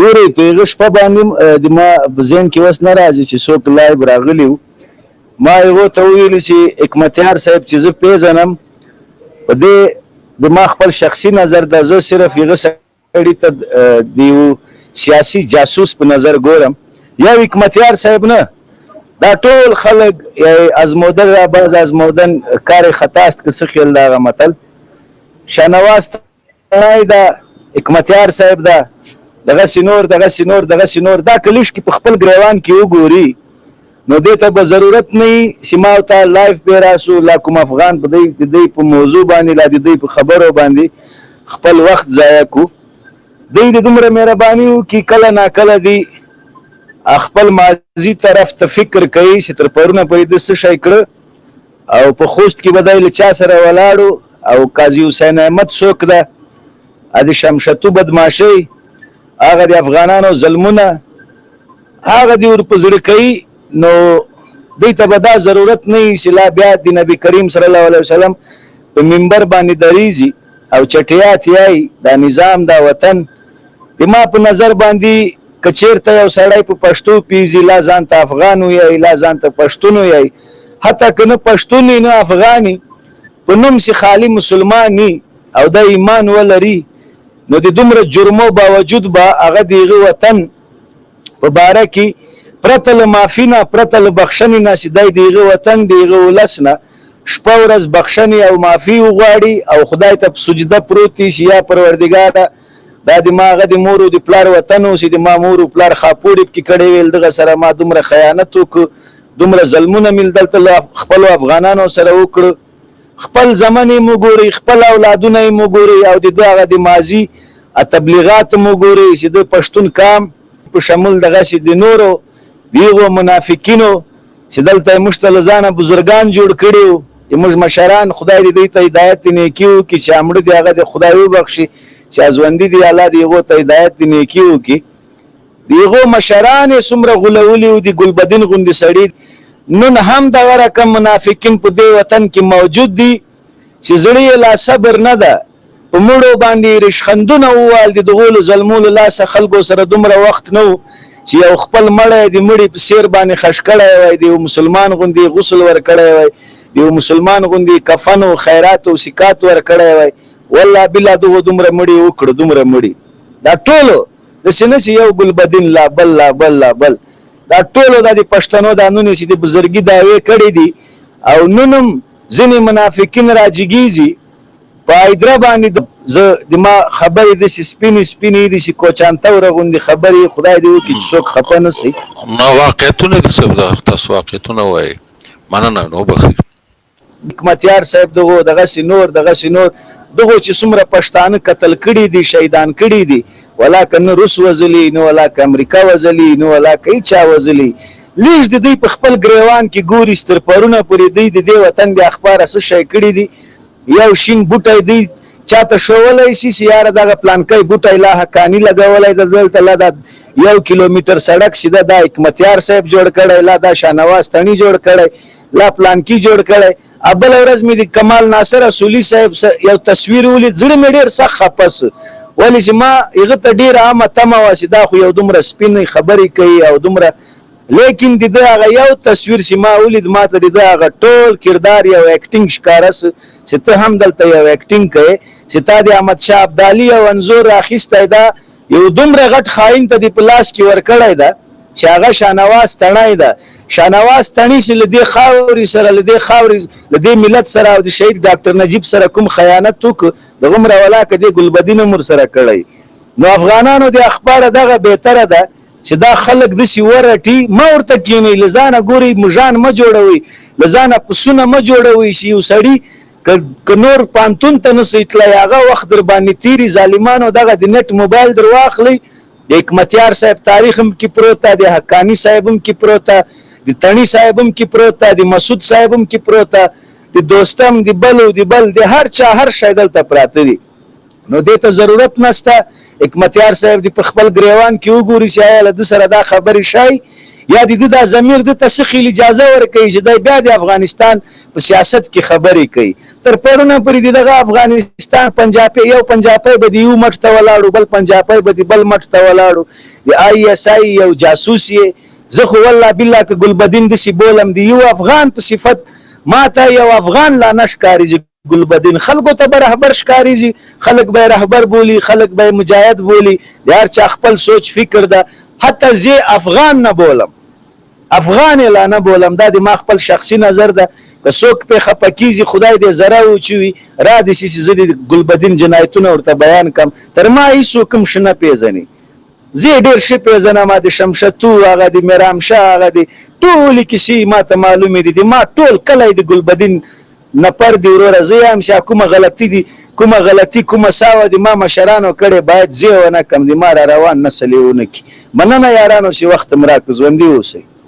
ګوري په هغه شپه باندې د ما ذهن کې اوس نه راځي چې څوک لایب راغلی و. ما هغو ته وویلو چې حکمتیار صاحب چې زه پیژنم په دې د ما خپل شخصي نظر ده، زه صرف هغه سړي ته د یو سیاسي جاسوس په نظر ګورم، یو حکمتیار صاحب نه. دا ټول خلک ازمودن را باز ازمودن کار خطا است که څه خیال دا هغه متل شاهنواز تڼای ده، حکمتیار صاحب ده، دغسې نور دغسې نور دغسې نور. دا کلوش کې په خپل ګریوان کې وګوري نو دې ته به ضرورت نه وي چې ما ورته لایف پې راسو لا کوم افغان په د دوی په موضوع باندې لا د دوی په خبرو باندې خپل وخت ضایع کړو. دوی د دومره مهرباني وکړي کله ناکله دی خپل ماضي طرف ته فکر کوي چې تر پرونه پورې د څه شی کړه، او په خوست کې به دی له چا سره ولاړو او قاضي حسین احمد څوک ده، د شمشتو بدماشۍ، هغه د افغانانو ظلمونه هغه دی ور په زړه کوي. نو دوی ته به دا ضرورت نه وي چې لا بیا د نبي کریم صلی الله علیه وسلم په منبر باندې دریږي او چټیات یای دا نظام دا وطن. د ما په نظر باندې که چېرته یو سړی په پښتو پیږي لا ځان ته افغان ویایي لا ځان ته پښتون ویایي، حتی که نه پښتون نه افغاني په نوم چې خالي مسلمان وي او د ایمان ولري نو د دومره جرمو باوجود به هغه د هغه وطن په باره کې پرته له معافي نه پرته له بخښنې نه چې دی د هغه وطن د هغه ولس نه شپه ورځ بخښنې او معافي وغواړي او خدای ته په سجده پروت وي چې یا پروردګاره دا د ما هغه د مور او د پلار وطن و چې د ما مور او پلار خاپوړې پکې کړی ویل دغه سره ما دومره خیانت وکړو، دومره ظلمونه مې دلته له خپلو افغانانو سره وکړو. خپل زمن یې مو ګورئ، خپل اولادونه یې مو ګورئ او د ده هغه د ماضي تبلیغات مو ګورئ چې د پښتون کام په شمول دغسې د نورو د هغو منافقینو چې دلته یې موږ ته له ځانه بزرګان جوړ کړي وو، زموږ مشران خدای دې دوی ته هدایت د نیکي وکړي چې مړه دي هغه د خدای وبخښي، چې ژوندي دي الله دې هغو ته هدایت د نیکي وکړي. د هغو مشران یې څومره غولولي وو، د ګلبدین غوندې سړي. نن هم دغه رقم منافقین په دې وطن کې موجود دي چې زړه یې لا صبر نه ده په مړو باندې رشخندونه ووال د دغو له ظلمو له لاسه خلکو سره دومره وخت نه و چې یو خپل مړی د مړي په سیر باندې خش کړی وای، د یو مسلمان غوندې غسل ورکړی وای، د یو مسلمان غوندې کفن او خیرات او سکات ورکړی وای. والله بالله دغو دومره مړي وکړو دومره مړي. دا ټولو داسې نه چې یو ګلبدین لا بل لا بل لا بل، دا ټولو دا د پښتنو دا نونې چې د بزرګي دعوې کړي دي او نن هم ځینې منافقین راجګېږي په هایدرا باندې. زه د ما خبرې داسې سپینې سپینې دي چې کوچانتوره غوندې خبرې خدای دې وکړي چې څوک خفه نه شي. نه واقعیتونه دي صاحب، تاسو واقعیتونه وایي، مننه نو بخیر. حکمتیار صاحب دغسې نور دغسې نور دغو چې څومره پښتانه قتل کړي دي شهیدان کړي دي، ولا که نه روس وځلي نه ولا که امریکا وځلي نه ولا که هېچا وځلي، لږ د دوی په خپل ګریوان کې ګوري چې تر پرونه پورې دوی د دې وطن د اخباره څه شی کړي دي. یو شین بوټی دوی چاته ښوولی شي چې یاره دغه پلانکی بوټی لا حقاني لګولی ده دلته، لا دا 1 کیلومتر سړک سیده دا حکمتیار صاحب جوړ کړی، لا دا شاهنواز تڼي جوړ کړی، لا پلانکی جوړ کړی. بله ورځ مې د کمال ناصر اصولي صاحب یو تصویر ولید، زړه مې ډېر سخت خفه سو، ولې چې ما هغه ته ډېره عامه تمه وه چې دا خو یو دومره سپینې خبرې کوي او دومره، لیکن د ده هغه یو تصویر چې ما ولید ما ته د ده هغه ټول کردار یو اکټینګ ښکاره سو چې ته هم دلته یو اکټینګ کوې چې تا د احمدشاه ابدالي یو انځور راخیستی ده، یو دومره غټ خاین ته دې په لاس کې ورکړی ده چې هغه شاهنواز تڼی ده. شاهنواز تڼي چې له دې خاورې سره له دې خاورې له دې ملت سره او د شهید ډاکټر نجیب سره کوم خیانت وکړو دغومره ولاکه دې ګلبدین هم ورسره کړی. نو افغانانو د اخباره دغه بهتره ده چې دا خلک داسې ورټي مه ورته کښېنئ، له ځانه ګورئ مژان مه جوړوئ، له ځانه پسونه مه جوړوئ چې یو سړي که نور پانتون ته نسئ تللی هغه وخت در باندې تېري ظالمانو دغه د نټ موبایل در واخلئ. د حکمتیار صاحب تاریخ هم کې پروت ده، د حقاني صاحب هم کې پروت ده، د تڼي صاحب هم کې پروت ده، د مسعود صاحب هم کې پروت ده، د دوستم د بل د بل د هر چا هر شی دلته پراته دي. نو دې ته ضرورت نشته حکمتیار صاحب د په خپل ګریوان کې وګوري چې آیا له ده سره دا خبرې شای یا د دا ضمیر د تسخیل اجازه ورکړي چې د بیا د افغانستان په سیاست کې خبرې کوي تر پرونه پرې دغه افغانستان پنجابي یو پنجابي به یو مټ ته ولاړو بل پنجابي به بل مټ ته ولاړو د آی اس آی یو جاسوس یې زه خو والله بالله که ګلبدین دسی بولم دی یو افغان په صفت ما ته یو افغان لا نشکاریږي ګلبدین خلکو ته به رهبر ښکاریږي خلک به رهبر بولی خلک به مجاهد بولی یار چا خپل سوچ فکر ده حتی زه افغان نه بولم افغان لا نه بولم دا د ما خپل شخصي نظر ده که څوک په خپکیږي خدای دې زره وچوي را دې سي زه د ګلبدین جنایتونه ورته بیان کم تر ما هیڅ کوم شنه پیژني زه ډیر شي پیژنم د شمشتو هغه د میرامشاه هغه د ټول کیسې ما ته معلومه دي ما ټول کله د ګلبدین نپر دی وروره زه هم چې کومه غلطي دي کومه غلطي کومه ساوه دي ما مشرانو کړي باید زه ونه کم دي ما را روان نسل یې ونه کی مننه یارانو چې وخت مراکز وندي اوسئ